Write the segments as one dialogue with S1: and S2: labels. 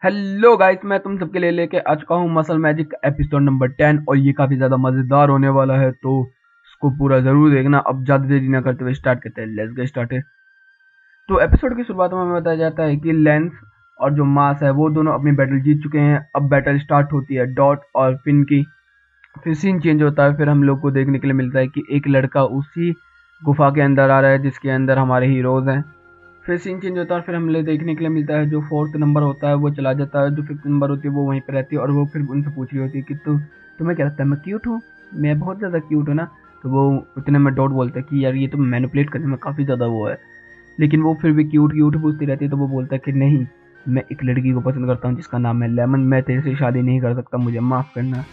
S1: Hello guys, मैं तुम सबके लिए लेके आ चुका हूँ मसल मैजिक एपिसोड नंबर 10 और ये काफ़ी ज़्यादा मज़ेदार होने वाला है, तो इसको पूरा ज़रूर देखना। अब ज़्यादा देरी ना करते हुए स्टार्ट करते हैं। Let's get started. तो एपिसोड की शुरुआत में हमें बताया जाता है कि लेंस और जो मास है वो दोनों अपनी बैटल जीत चुके हैं। अब बैटल स्टार्ट होती है डॉट और फिन की। फिर सीन चेंज होता है। फिर हम लोग को देखने के लिए मिलता है कि एक लड़का उसी गुफा के अंदर आ रहा है जिसके अंदर हमारे हीरोज हैं। फिर सीन चेंज होता है। फिर हमें देखने के लिए मिलता है जो फोर्थ नंबर होता है वो चला जाता है, जो फिफ्थ नंबर होती है वो वहीं पर रहती है और वो फिर उनसे पूछ रही होती है कि तुम्हें क्या लगता है, मैं क्यूट हूँ? मैं बहुत ज़्यादा क्यूट हूँ ना? तो वो उतने में डॉट बोलता है कि यार ये तो मैनिपुलेट करने में काफ़ी ज़्यादा वो है, लेकिन वो फिर भी क्यूट क्यूट पूछती रहती है। तो वो बोलता है कि नहीं, मैं एक लड़की को पसंद करता हूँ जिसका नाम है लेमन, मैं तेरे से शादी नहीं कर सकता, मुझे माफ़ करना।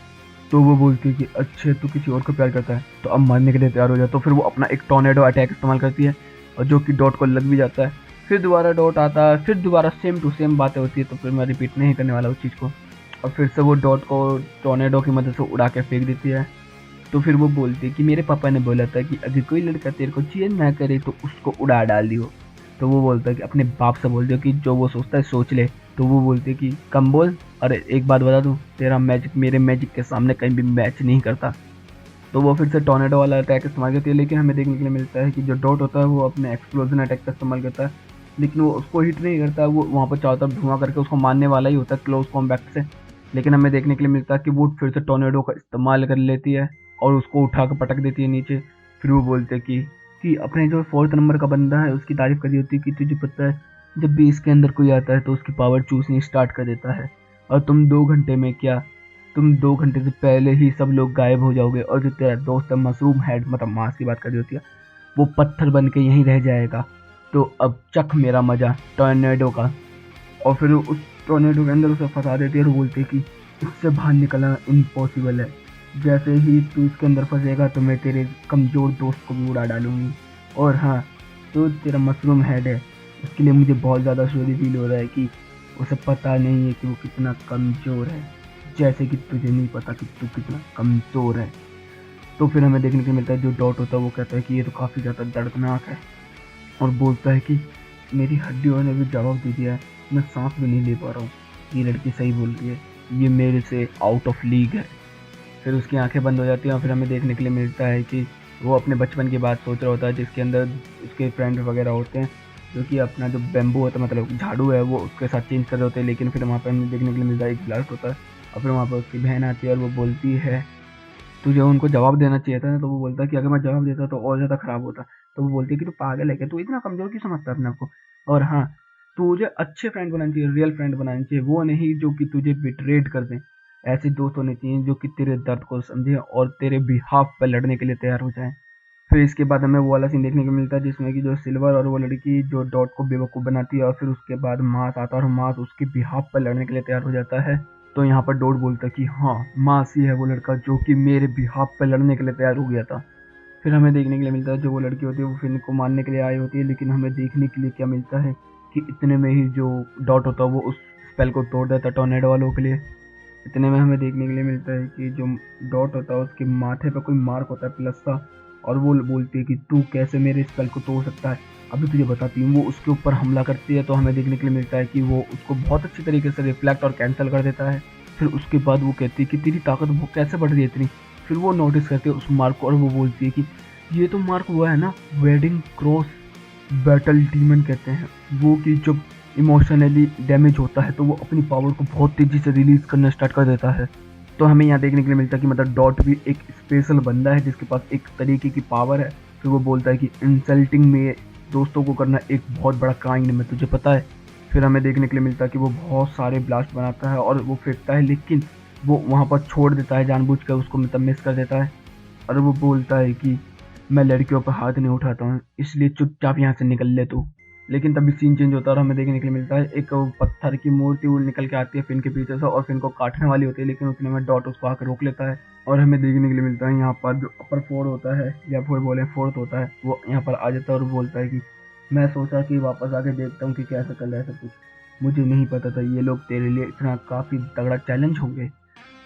S1: तो वो बोलती है कि अच्छा तू किसी और को प्यार करता है, तो अब मरने के लिए तैयार हो जाए। तो फिर वो अपना एक टॉर्नेडो अटैक इस्तेमाल करती है और जो कि डॉट को लग भी जाता है। फिर दोबारा डॉट आता है, फिर दोबारा सेम टू सेम बातें होती है, तो फिर मैं रिपीट नहीं करने वाला उस चीज़ को। और फिर से वो डॉट को टॉर्नेडो की मदद से उड़ा के फेंक देती है। तो फिर वो बोलती है कि मेरे पापा ने बोला था कि अगर कोई लड़का तेरे को चेंज ना करे तो उसको उड़ा डाल दियो। तो वो बोलता है कि अपने बाप से बोल दियो कि जो वो सोचता है सोच ले। तो वो बोलती है कि कम बोल, अरे एक बात बता दूं, तेरा मैजिक मेरे मैजिक के सामने कहीं भी मैच नहीं करता। तो वो फिर से टॉर्नेडो वाला अटैक इस्तेमाल करती है, लेकिन हमें देखने के लिए मिलता है कि जो डॉट होता है वो अपने एक्सप्लोजन अटैक का इस्तेमाल करता है, लेकिन वो उसको हिट नहीं करता। वो वहाँ पर चारों तरफ धुआं करके उसको मारने वाला ही होता है क्लोज कॉम्बैट से। लेकिन हमें देखने के लिए मिलता है कि वो फिर से टॉर्नेडो का इस्तेमाल कर लेती है और उसको उठा कर पटक देती है नीचे। फिर वो बोलते हैं कि अपने जो फोर्थ नंबर का बंदा है उसकी तारीफ कर रही होती है कि तुझे पता है, जब भी इसके अंदर कोई आता है तो उसकी पावर चूसनी स्टार्ट कर देता है, और तुम 2 घंटे में क्या, तुम 2 घंटे से पहले ही सब लोग गायब हो जाओगे, और जो तेरा दोस्त है मशरूम हेड, मतलब मांस की बात कर रही होती है, वो पत्थर बन के यहीं रह जाएगा। तो अब चख मेरा मजा टॉर्नेडो का। और फिर उस टॉर्नेडो के अंदर उसे फंसा देती है और बोलती है कि इससे बाहर निकलना इम्पॉसिबल है, जैसे ही तू इसके अंदर फंसेगा तो मैं तेरे कमज़ोर दोस्त को भी उड़ा डालूंगी। और हाँ, तो तेरा मशरूम हेड है, उसके लिए मुझे बहुत ज़्यादा सॉरी फील हो रहा है कि उसे पता नहीं है कि वो कितना कमज़ोर है, जैसे कि तुझे नहीं पता कि तू कितना कमज़ोर है। तो फिर हमें देखने को मिलता है जो डॉट होता है वो कहता है कि ये तो काफ़ी ज़्यादा दर्दनाक है, और बोलता है कि मेरी हड्डियों ने भी जवाब दे दिया है, मैं सांस भी नहीं ले पा रहा हूँ। ये लड़की सही बोल रही है, ये मेरे से आउट ऑफ लीग है। फिर उसकी आंखें बंद हो जाती हैं और फिर हमें देखने के लिए मिलता है कि वो अपने बचपन की बात सोच रहा होता है, जिसके अंदर उसके फ्रेंड वगैरह होते हैं, जो कि अपना जो बैम्बू होता है, मतलब झाड़ू है, वो उसके साथ चेंज कर रहे होते हैं। लेकिन फिर वहाँ पर हमें देखने के लिए मिलता है एक ब्लास्ट होता है, और फिर वहाँ पर उसकी बहन आती है और वो बोलती है तुझे उनको जवाब देना चाहिए था ना। तो वो बोलता है कि अगर मैं जवाब देता तो और ज़्यादा ख़राब होता। तो वो बोलती है कि तू पागल है क्या, तू इतना कमज़ोर क्यों समझता है अपने आप को? और हाँ, तुझे अच्छे फ्रेंड बनाने चाहिए, रियल फ्रेंड बनाने चाहिए, वो नहीं जो कि तुझे बिट्रेड कर दें। ऐसे दोस्त होने चाहिए जो कि तेरे दर्द को समझे और तेरे बिहाफ पर लड़ने के लिए तैयार हो जाएं। फिर इसके बाद हमें वो वाला सीन देखने को मिलता है जिसमें कि जो सिल्वर और वो लड़की जो डॉट को बेवकूफ़ बनाती है, और फिर उसके बाद मास आता है और मास उसके बिहाफ पर लड़ने के लिए तैयार हो जाता है। तो यहाँ पर डॉट बोलता है कि हाँ, मास ही है वो लड़का जो कि मेरे बिहाफ पर लड़ने के लिए तैयार हो गया था। फिर हमें देखने के लिए मिलता है जो वो लड़की होती है वो फिन को मारने के लिए आई होती है, लेकिन हमें देखने के लिए क्या मिलता है कि इतने में ही जो डॉट होता है वो उस स्पेल को तोड़ देता है टॉर्नेडो वालों के लिए। इतने में हमें देखने के लिए मिलता है कि जो डॉट होता है उसके माथे पर कोई मार्क होता है प्लस सा, और वो बोलती है कि तू कैसे मेरे स्पेल को तोड़ सकता है, अभी तुझे बताती हूँ। वो उसके ऊपर हमला करती है, तो हमें देखने के लिए मिलता है कि वो उसको बहुत अच्छी तरीके से रिफ्लेक्ट और कैंसिल कर देता है। फिर उसके बाद वो कहती है कि तेरी ताकत वो कैसे बढ़ रही है इतनी। फिर वो नोटिस करती है उस मार्क को और वो बोलती है कि ये तो मार्क वो है ना, वेडिंग क्रॉस बैटल डीमन कहते हैं, वो कि जब इमोशनली डैमेज होता है तो वो अपनी पावर को बहुत तेज़ी से रिलीज़ करना स्टार्ट कर देता है। तो हमें यहाँ देखने के लिए मिलता है कि मतलब डॉट भी एक स्पेशल बंदा है जिसके पास एक तरीके की पावर है। फिर वो बोलता है कि इंसल्टिंग में दोस्तों को करना एक बहुत बड़ा क्राइम है, तुझे पता है। फिर हमें देखने के लिए मिलता है कि वो बहुत सारे ब्लास्ट बनाता है और वो फेंकता है, लेकिन वो वहाँ पर छोड़ देता है जानबूझ कर, उसको मतलब मिस कर देता है। और वो बोलता है कि मैं लड़कियों पर हाथ नहीं उठाता हूँ, इसलिए चुपचाप यहाँ से निकल ले तू। लेकिन तभी सीन चेंज होता है और हमें देखने के लिए मिलता है एक पत्थर की मूर्ति वो निकल के आती है फिन के पीछे से, और फिन को काटने वाली होती है, लेकिन उतने में डॉट उसको आकर रोक लेता है। और हमें देखने के लिए मिलता है यहाँ पर जो अपर फोर होता है, या फिर बोले फोर्थ होता है, वो यहाँ पर आ जाता है और बोलता है कि मैं सोचा कि वापस आके देखता हूँ कि कैसा चल रहा है सब कुछ, मुझे नहीं पता था ये लोग तेरे लिए इतना काफ़ी तगड़ा चैलेंज होंगे,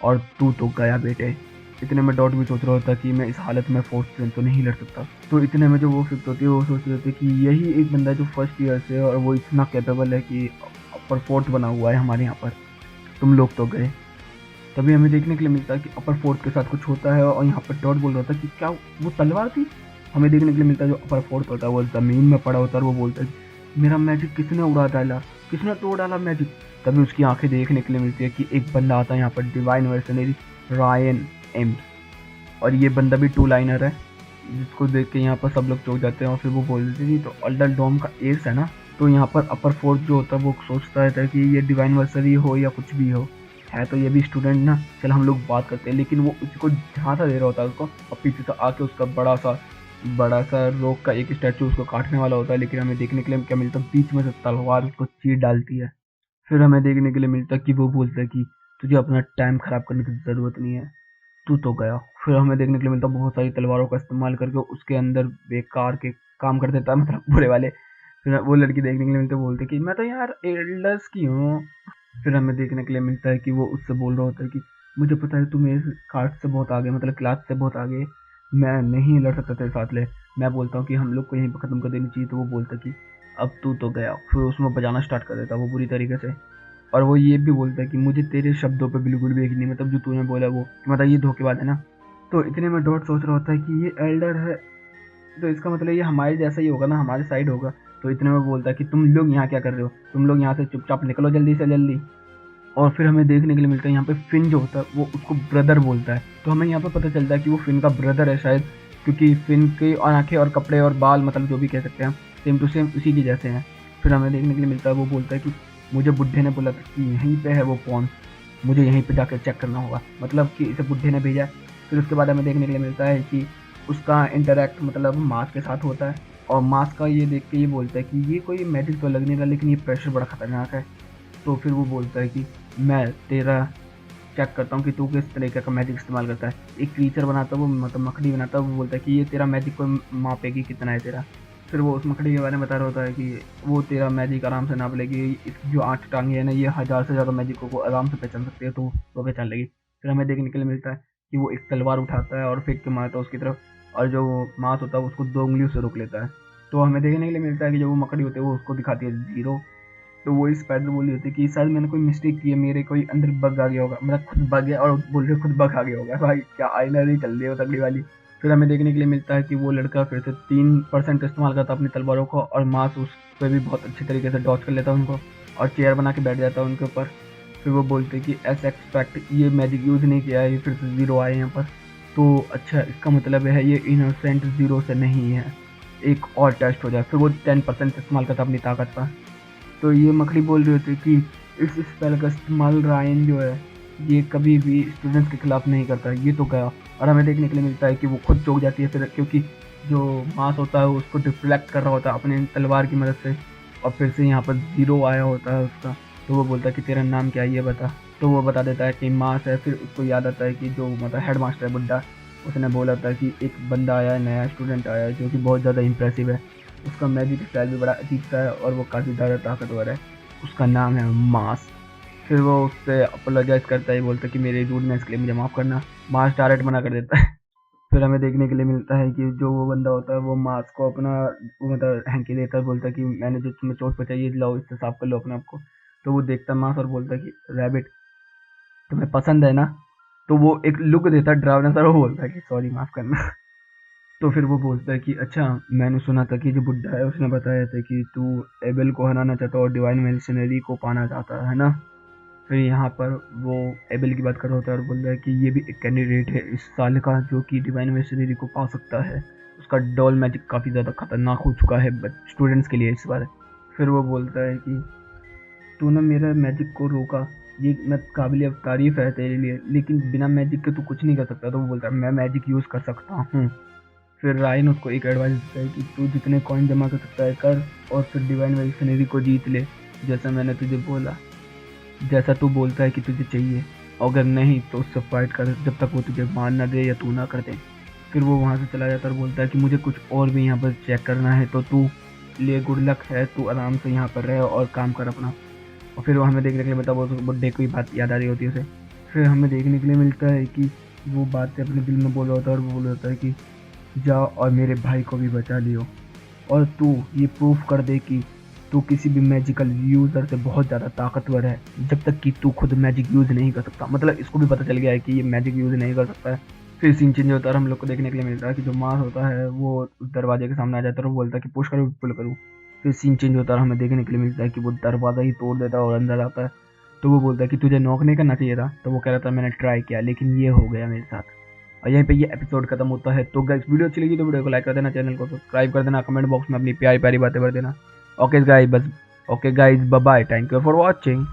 S1: और तू तो गया बेटे। इतने में डॉट भी सोच रहा होता कि मैं इस हालत में फोर्थ स्ट्रेंथ तो नहीं लड़ सकता। तो इतने में जो वो फिफ्थ होती है वो सोच रही होती है कि यही एक बंदा है जो फर्स्ट ईयर से, और वो इतना कैपेबल है कि अपर फोर्थ बना हुआ है हमारे यहाँ पर, तुम लोग तो गए। तभी हमें देखने के लिए मिलता है कि अपर फोर्थ के साथ कुछ होता है और यहाँ पर डॉट बोल रहा था कि क्या वो तलवार थी। हमें देखने के लिए मिलता है जो अपर फोर्थ होता है वो ज़मीन में पड़ा होता है और वो बोलता है मेरा मैजिक किसने उड़ा डाला, किसने तोड़ डाला मैजिक। तभी उसकी आंखें देखने के लिए मिलती है कि एक बंदा आता है यहाँ पर, डिवाइन मर्सनरी रायन एम्स, और ये बंदा भी 2 लाइनर है, जिसको देख के यहाँ पर सब लोग चौंक जाते हैं। और फिर वो बोल देते हैं तो अल्डर डोम का एस है ना। तो यहाँ पर अपर फोर्थ जो होता है वो सोचता रहता है कि ये डिवाइन मर्सनरी हो या कुछ भी हो, है तो ये भी स्टूडेंट ना, चल हम लोग बात करते हैं। लेकिन वो उसको झांसा दे रहा होता है उसको, और पीछे से आके उसका बड़ा सा रोक का एक स्टैचू उसको काटने वाला होता है। लेकिन हमें देखने के लिए क्या मिलता है, बीच में से तलवार उसको चीर डालती है। फिर हमें देखने के लिए मिलता है कि वो बोलता है कि तुझे अपना टाइम खराब करने की ज़रूरत नहीं है, तू तो गया। फिर हमें देखने के लिए मिलता है बहुत सारी तलवारों का इस्तेमाल करके उसके अंदर बेकार के काम कर देता है, मतलब बुरे वाले। फिर वो लड़की देखने के लिए मिलती है, बोलती है कि मैं तो यार एल्डर्स की हूँ। फिर हमें देखने के लिए मिलता है कि वो उससे बोल रहा होता है कि मुझे पता है तू मेरे कास्ट से बहुत आगे, मतलब क्लास से बहुत आगे, मैं नहीं लड़ सकता तेरे साथ। ले मैं बोलता हूँ कि हम लोग को यहीं पर ख़त्म कर देनी चाहिए। तो वो बोलता है कि अब तू तो गया। फिर उसमें बजाना स्टार्ट कर देता है वो बुरी तरीके से। और वो ये भी बोलता है कि मुझे तेरे शब्दों पे बिल्कुल भी यकीन नहीं, मतलब जो तूने बोला वो, मतलब ये धोखेबाज है ना। तो इतने में डॉट सोच रहा होता है कि ये एल्डर है, तो इसका मतलब ये हमारे जैसा ही होगा ना, हमारे साइड होगा। तो इतने में बोलता है कि तुम लोग यहाँ क्या कर रहे हो, तुम लोग यहाँ से चुपचाप निकलो जल्दी से जल्दी। और फिर हमें देखने के लिए मिलता है यहाँ पे फिन जो होता है वो उसको ब्रदर बोलता है। तो हमें यहाँ पे पता चलता है कि वो फिन का ब्रदर है शायद, क्योंकि फिन की आंखें और कपड़े और बाल, मतलब जो भी कह सकते हैं, सेम टू सेम उसी के जैसे हैं। फिर हमें देखने के लिए मिलता है वो बोलता है कि मुझे बुढ़े ने बोला था कि यहीं पे है वो पॉन, मुझे यहीं पे जाकर चेक करना होगा, मतलब कि इसे बुढ़े ने भेजा है। फिर उसके बाद हमें देखने के लिए मिलता है कि उसका इंटरेक्ट मतलब मास के साथ होता है, और मास का ये देख के ये बोलता है कि ये कोई मैजिक तो लग नहीं रहा, लेकिन ये प्रेशर बड़ा खतरनाक है। तो फिर वो बोलता है कि मैं तेरा चेक करता हूँ कि तू किस तरीके का मैजिक इस्तेमाल करता है। एक क्रीचर बनाता है वो, मतलब मकड़ी बनाता है, वो बोलता है कि ये तेरा मैजिक को मापेगी कितना है तेरा। फिर वो उस मकड़ी के बारे में बता रहा होता है कि वो तेरा मैजिक आराम से नाप लेगी, इसकी जो 8 टांगे है ना ये 1000 से ज़्यादा मैजिकों को आराम से पहचान सकती है, तो वो पहचान लेगी। फिर हमें देखने के लिए मिलता है कि वो एक तलवार उठाता है और फेंक के मारता है उसकी तरफ, और जो मांस होता है उसको 2 उंगलियों से रोक लेता है। तो हमें देखने के लिए मिलता है कि जो वो मकड़ी होती है वो उसको दिखाती है 0। तो वो स्पाइडर बोली होती है कि शायद मैंने कोई मिस्टेक की है, मेरे कोई अंदर बग आ गया होगा, मेरा खुद बग गया, और बोल रहे खुद बग आ गया होगा। भाई क्या आईना नहीं चल रही हो तगड़ी वाली। फिर हमें देखने के लिए मिलता है कि वो लड़का फिर से 3% इस्तेमाल करता है अपनी तलवारों को, और मास उस पर भी बहुत अच्छी तरीके से डॉच कर लेता है उनको, और चेयर बना के बैठ जाता है उनके ऊपर। फिर वो बोलते हैं कि एस एक्सपेक्ट ये मैजिक यूज़ नहीं किया है, ये फिर से 0 आए यहाँ पर। तो अच्छा इसका मतलब है ये इनोसेंट 0 से नहीं है, एक और टेस्ट हो जाए। फिर वो 10% इस्तेमाल करता अपनी ताकत का। तो ये मकड़ी बोल रही होती कि इस स्पेल का इस्तेमाल रायन जो है ये कभी भी स्टूडेंट्स के खिलाफ नहीं करता, ये तो गया। और हमें देखने के लिए मिलता है कि वो खुद चौंक जाती है फिर, क्योंकि जो मास होता है उसको डिफ्लेक्ट कर रहा होता है अपने तलवार की मदद से, और फिर से यहाँ पर 0 आया होता है उसका। तो वो बोलता है कि तेरा नाम क्या है ये बता। तो वो बता देता है कि मास है। फिर उसको याद आता है कि जो मतलब हेड मास्टर है बुड्ढा, उसने बोला था कि एक बंदा आया है, नया स्टूडेंट आया है जो कि बहुत ज़्यादा इंप्रेसिव है, उसका मैजिक स्टाइल भी बड़ा अजीब सा है और वो काफ़ी ज़्यादा ताकतवर है, उसका नाम है मास। फिर वो उससे अपोलोजाइज़ करता है, बोलता है कि मेरी रूडनेस के लिए मुझे माफ़ करना। मास डायरेक्ट मना कर देता है। फिर हमें देखने के लिए मिलता है कि जो वो बंदा होता है वो मास को अपना वो मतलब हैंकी देता है, बोलता है कि मैंने जो तुम्हें चोट पहुंचाई है लाओ इससे साफ कर लो अपने आप को। तो वो देखता है मास और बोलता है कि रैबिट तुम्हें पसंद है ना। तो वो एक लुक देता है डरावना सा, वो बोलता है कि सॉरी माफ़ करना। तो फिर वो बोलता है कि अच्छा मैंने सुना था कि जो बुड्ढा है उसने बताया था कि तू एबेल को हराना चाहता और डिवाइन मिशनरी को पाना चाहता है ना। फिर यहाँ पर वो एबेल की बात कर रहा होता है और बोल रहा है कि ये भी एक कैंडिडेट है इस साल का जो कि डिवाइन मिशनरी को पा सकता है, उसका डॉल मैजिक काफ़ी ज़्यादा खतरनाक हो चुका है स्टूडेंट्स के लिए इस बार। फिर वो बोलता है कि तूने मेरे मैजिक को रोका, ये मैं काबिल तारीफ़ है तेरे लिए, लेकिन बिना मैजिक के तू कुछ नहीं कर सकता। तो वो बोलता है मैं मैजिक यूज़ कर सकता हूँ। फिर रायन उसको एक एडवाइस देता है कि तू जितने कॉइन जमा कर सकता है कर, और फिर डिवाइन मिशनरी को जीत ले, जैसा मैंने तुझे बोला, जैसा तू बोलता है कि तुझे चाहिए। अगर नहीं तो उससे फाइट कर जब तक वो तुझे मार ना दे या तू ना कर दे। फिर वो वहाँ से चला जाता है और बोलता है कि मुझे कुछ और भी यहाँ पर चेक करना है, तो तू लिए गुड लक है, तू आराम से यहाँ पर रहे और काम कर अपना। और फिर वो हमें देखने के लिए मतलब वो बुड्ढे को ही बात याद आ रही होती है उसे। फिर हमें देखने के लिए मिलता है कि वो बातें अपने दिल में बोल रहा होता है और वो बोल रहा होता है कि जाओ और मेरे भाई को भी बचा लियो, और तू ये प्रूफ कर दे कि तू किसी भी मैजिकल यूज़र से बहुत ज़्यादा ताकतवर है जब तक कि तू खुद मैजिक यूज़ नहीं कर सकता। मतलब इसको भी पता चल गया है कि ये मैजिक यूज़ नहीं कर सकता है। फिर सीन चेंज होता है और हम लोग को देखने के लिए मिलता है कि जो मार्स होता है वो उस दरवाजे के सामने आ जाता है और वो बोलता है कि पुश करूँ पुल करूँ। फिर सीन चेंज होता है और हमें देखने के लिए मिलता है कि वो दरवाज़ा ही तोड़ देता है और अंदर आता है। तो वो बोलता है कि तुझे नॉक नहीं करना चाहिए था। तो वो कह रहा था मैंने ट्राई किया लेकिन ये हो गया मेरे साथ। और यहीं पे ये एपिसोड खत्म होता है। तो गाइस वीडियो अच्छी लगी तो वीडियो को लाइक कर देना, चैनल को सब्सक्राइब कर देना, कमेंट बॉक्स में अपनी प्यारी प्यारी बातें कर देना। Okay guys bye bye, thank you for watching.